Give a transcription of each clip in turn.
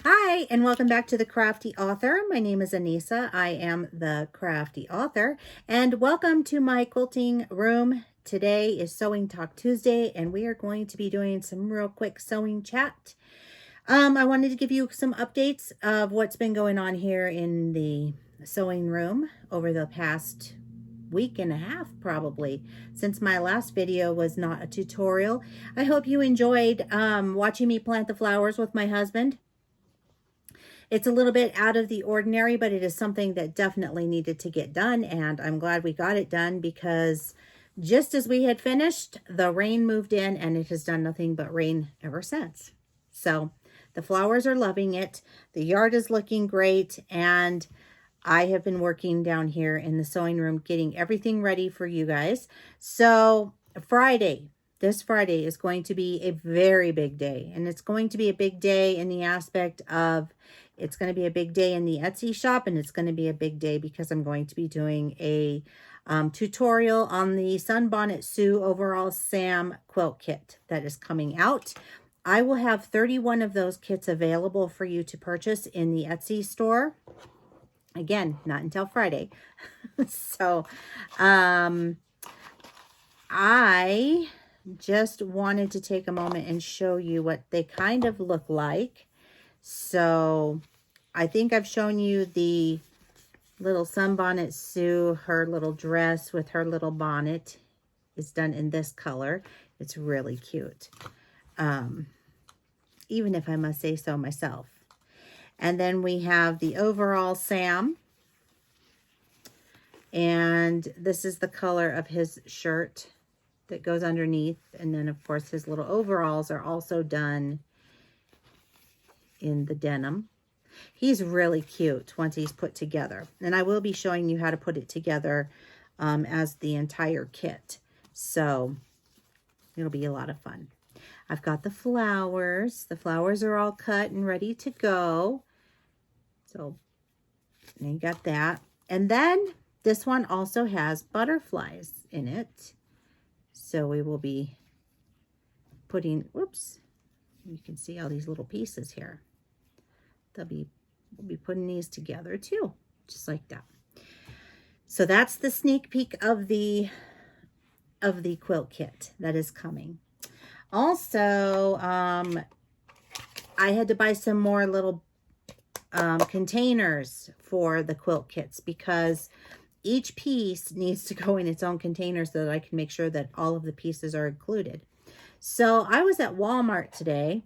Hi, and welcome back to the Crafty Author. My name is Anissa. I am the Crafty Author, and welcome to my quilting room. Today is Sewing Talk Tuesday, and we are going to be doing some real quick sewing chat. I wanted to give you some updates of what's been going on here in the sewing room over the past week and a half, probably, since my last video was not a tutorial. I hope you enjoyed watching me plant the flowers with my husband. It's a little bit out of the ordinary, but it is something that definitely needed to get done, and I'm glad we got it done because just as we had finished, the rain moved in, and it has done nothing but rain ever since. So the flowers are loving it. The yard is looking great, and I have been working down here in the sewing room, getting everything ready for you guys. So this Friday is going to be a very big day, and it's going to be a big day in the aspect of it's going to be a big day in the Etsy shop, and it's going to be a big day because I'm going to be doing a tutorial on the Sunbonnet Sue Overall Sam quilt kit that is coming out. I will have 31 of those kits available for you to purchase in the Etsy store. Again, not until Friday. So, I just wanted to take a moment and show you what they kind of look like. So I think I've shown you the little Sunbonnet Sue, her little dress with her little bonnet is done in this color. It's really cute. Even if I must say so myself. And then we have the overall Sam. And this is the color of his shirt that goes underneath. And then, of course, his little overalls are also done in the denim. He's really cute once he's put together. And I will be showing you how to put it together as the entire kit. So it'll be a lot of fun. I've got the flowers. The flowers are all cut and ready to go. So you got that. And then this one also has butterflies in it. So we will be putting, whoops, you can see all these little pieces here. We'll be putting these together too, just like that. So that's the sneak peek of the quilt kit that is coming. Also, I had to buy some more little containers for the quilt kits because each piece needs to go in its own container so that I can make sure that all of the pieces are included. So I was at Walmart today,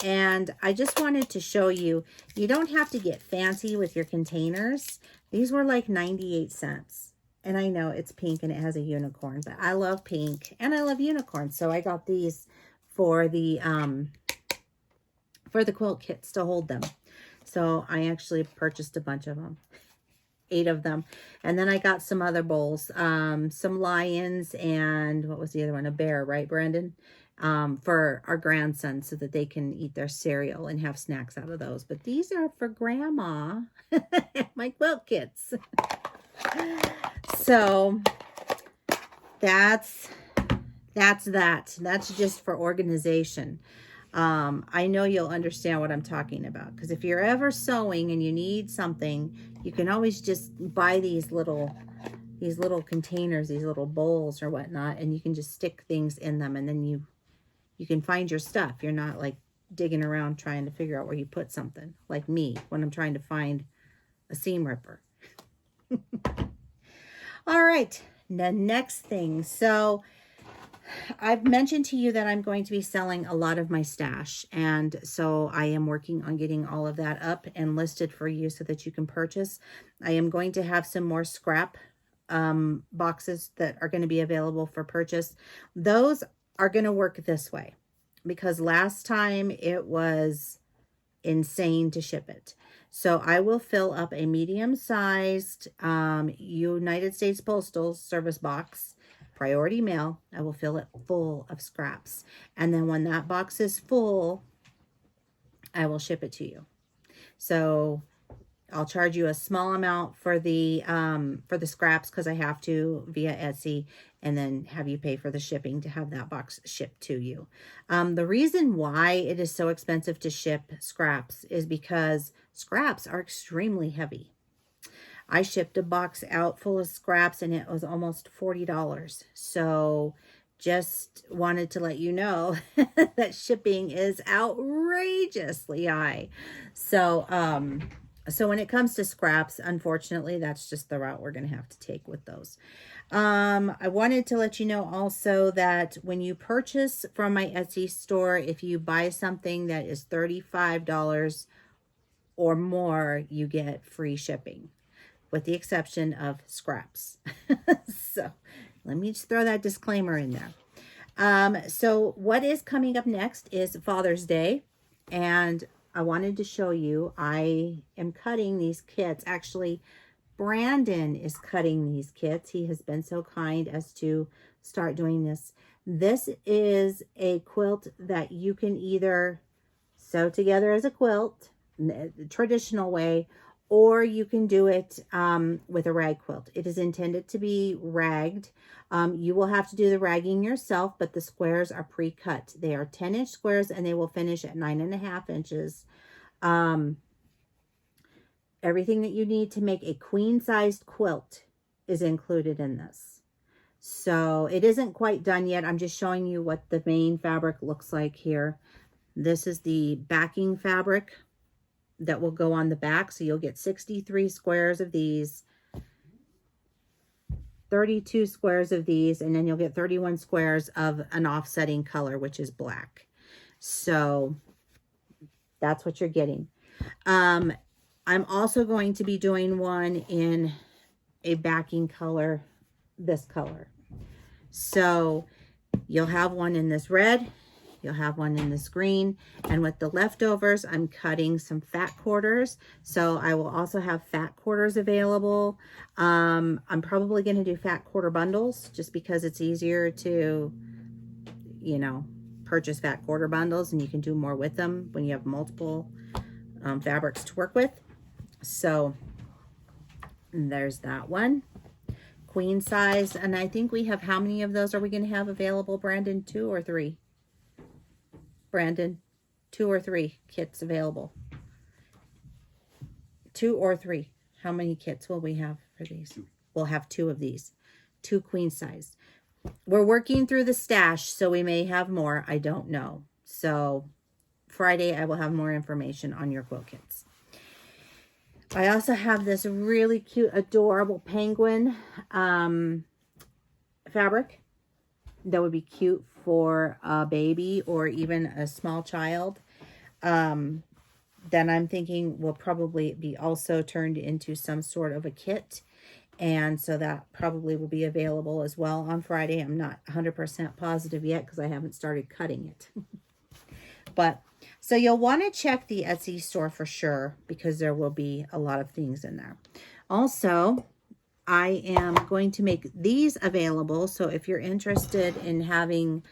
and I just wanted to show you, you don't have to get fancy with your containers. These were like 98 cents. And I know it's pink and it has a unicorn, but I love pink and I love unicorns. So I got these for the quilt kits to hold them. So I actually purchased a bunch of them, 8 of them. And then I got some other bowls, some lions, and what was the other one? A bear, right, Brandon? For our grandson so that they can eat their cereal and have snacks out of those. But these are for Grandma, my quilt kits. So that's that. That's just for organization. I know you'll understand what I'm talking about, because if you're ever sewing and you need something, you can always just buy these little containers, these little bowls or whatnot, and you can just stick things in them, and then you can find your stuff. You're not like digging around trying to figure out where you put something, like me when I'm trying to find a seam ripper. All right, the next thing. So I've mentioned to you that I'm going to be selling a lot of my stash, and so I am working on getting all of that up and listed for you so that you can purchase. I am going to have some more scrap boxes that are going to be available for purchase. Those are going to work this way because last time it was insane to ship it. So I will fill up a medium-sized United States Postal Service box, priority mail. I will fill it full of scraps. And then when that box is full, I will ship it to you. So I'll charge you a small amount for the scraps because I have to via Etsy, and then have you pay for the shipping to have that box shipped to you. The reason why it is so expensive to ship scraps is because scraps are extremely heavy. I shipped a box out full of scraps and it was almost $40. So just wanted to let you know that shipping is outrageously high. So, so when it comes to scraps, unfortunately, that's just the route we're going to have to take with those. I wanted to let you know also that when you purchase from my Etsy store, if you buy something that is $35 or more, you get free shipping, with the exception of scraps. So let me just throw that disclaimer in there. So what is coming up next is Father's Day, and I wanted to show you, I am cutting these kits. Actually, Brandon is cutting these kits. He has been so kind as to start doing this. This is a quilt that you can either sew together as a quilt, the traditional way, or you can do it with a rag quilt. It is intended to be ragged. You will have to do the ragging yourself, but the squares are pre-cut. They are 10-inch squares, and they will finish at 9.5 inches. Everything that you need to make a queen-sized quilt is included in this. So it isn't quite done yet. I'm just showing you what the main fabric looks like here. This is the backing fabric that will go on the back. So you'll get 63 squares of these, 32 squares of these, and then you'll get 31 squares of an offsetting color, which is black. So that's what you're getting. I'm also going to be doing one in a backing color, this color. So you'll have one in this red, you'll have one in this green, and with the leftovers, I'm cutting some fat quarters. So I will also have fat quarters available. I'm probably going to do fat quarter bundles just because it's easier to, you know, purchase fat quarter bundles, and you can do more with them when you have multiple fabrics to work with. So there's that one, queen size. And I think we have, how many of those are we going to have available, Brandon? 2 or 3? Brandon, 2 or 3 kits available? 2 or 3. How many kits will we have for these? We'll have 2 of these, 2 queen size. We're working through the stash, so we may have more. I don't know. So Friday, I will have more information on your quilt kits. I also have this really cute, adorable penguin fabric that would be cute for a baby or even a small child. Then I'm thinking will probably be also turned into some sort of a kit. And so that probably will be available as well on Friday. I'm not 100% positive yet because I haven't started cutting it. But so you'll want to check the Etsy store for sure, because there will be a lot of things in there. Also, I am going to make these available. So if you're interested in having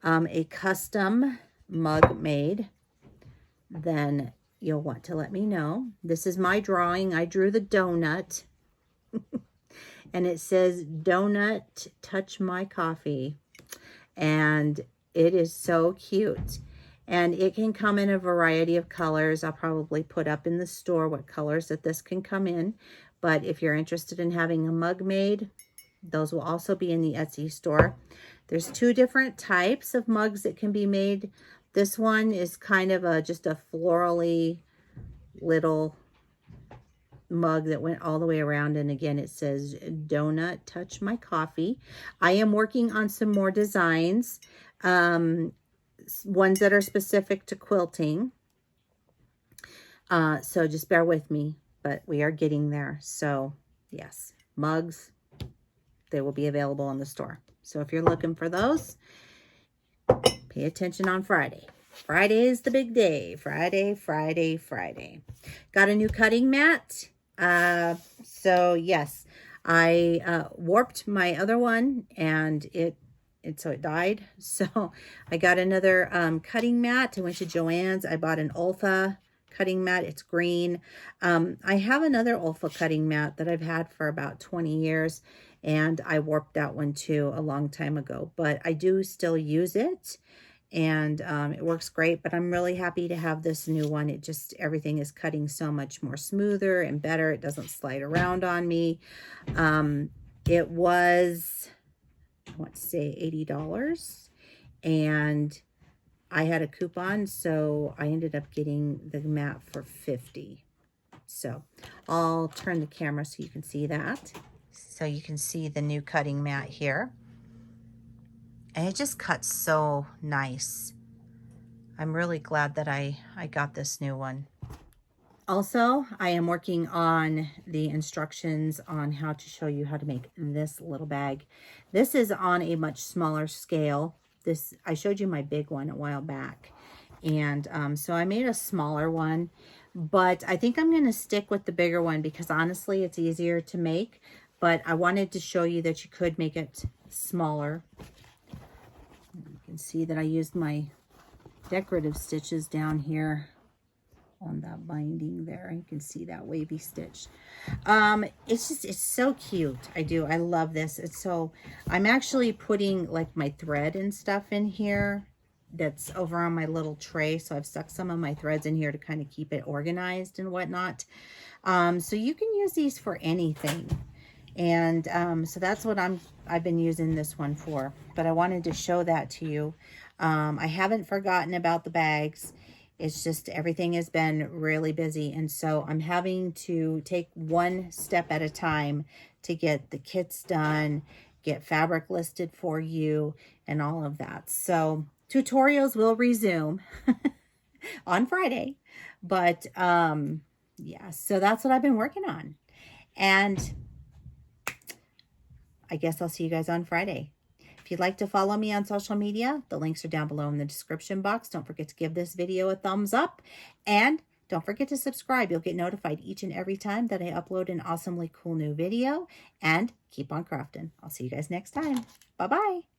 a custom mug made, then you'll want to let me know. This is my drawing. I drew the donut. And it says, "Donut, touch my coffee." And it is so cute. And it can come in a variety of colors. I'll probably put up in the store what colors that this can come in. But if you're interested in having a mug made, those will also be in the Etsy store. There's 2 different types of mugs that can be made. This one is kind of just a florally little mug that went all the way around, and again it says, "Donut, touch my coffee." I am working on some more designs, ones that are specific to quilting, so just bear with me, but we are getting there. So yes, mugs, they will be available in the store. So if you're looking for those, pay attention on Friday. Friday is the big day. Friday, Friday, Friday. Got a new cutting mat. So yes, I warped my other one, and so it died. So I got another cutting mat. I went to Joann's. I bought an Olfa cutting mat. It's green. I have another Olfa cutting mat that I've had for about 20 years, and I warped that one too a long time ago, but I do still use it, and it works great. But I'm really happy to have this new one. It just, everything is cutting so much more smoother and better. It doesn't slide around on me. It was, I want to say $80, and I had a coupon, so I ended up getting the mat for $50. So I'll turn the camera so you can see that. So you can see the new cutting mat here. And it just cuts so nice. I'm really glad that I got this new one. Also, I am working on the instructions on how to show you how to make this little bag. This is on a much smaller scale. I showed you my big one a while back. And so I made a smaller one, but I think I'm going to stick with the bigger one because honestly, it's easier to make. But I wanted to show you that you could make it smaller. You can see that I used my decorative stitches down here on that binding there. You can see that wavy stitch. It's so cute. I love this. I'm actually putting like my thread and stuff in here that's over on my little tray. So I've stuck some of my threads in here to kind of keep it organized and whatnot. So you can use these for anything. And so that's what I've been using this one for. But I wanted to show that to you. I haven't forgotten about the bags. It's just everything has been really busy. And so I'm having to take one step at a time to get the kits done, get fabric listed for you, and all of that. So tutorials will resume on Friday. But yeah, so that's what I've been working on. And I guess I'll see you guys on Friday. If you'd like to follow me on social media, the links are down below in the description box. Don't forget to give this video a thumbs up, and don't forget to subscribe. You'll get notified each and every time that I upload an awesomely cool new video, and keep on crafting. I'll see you guys next time. Bye-bye.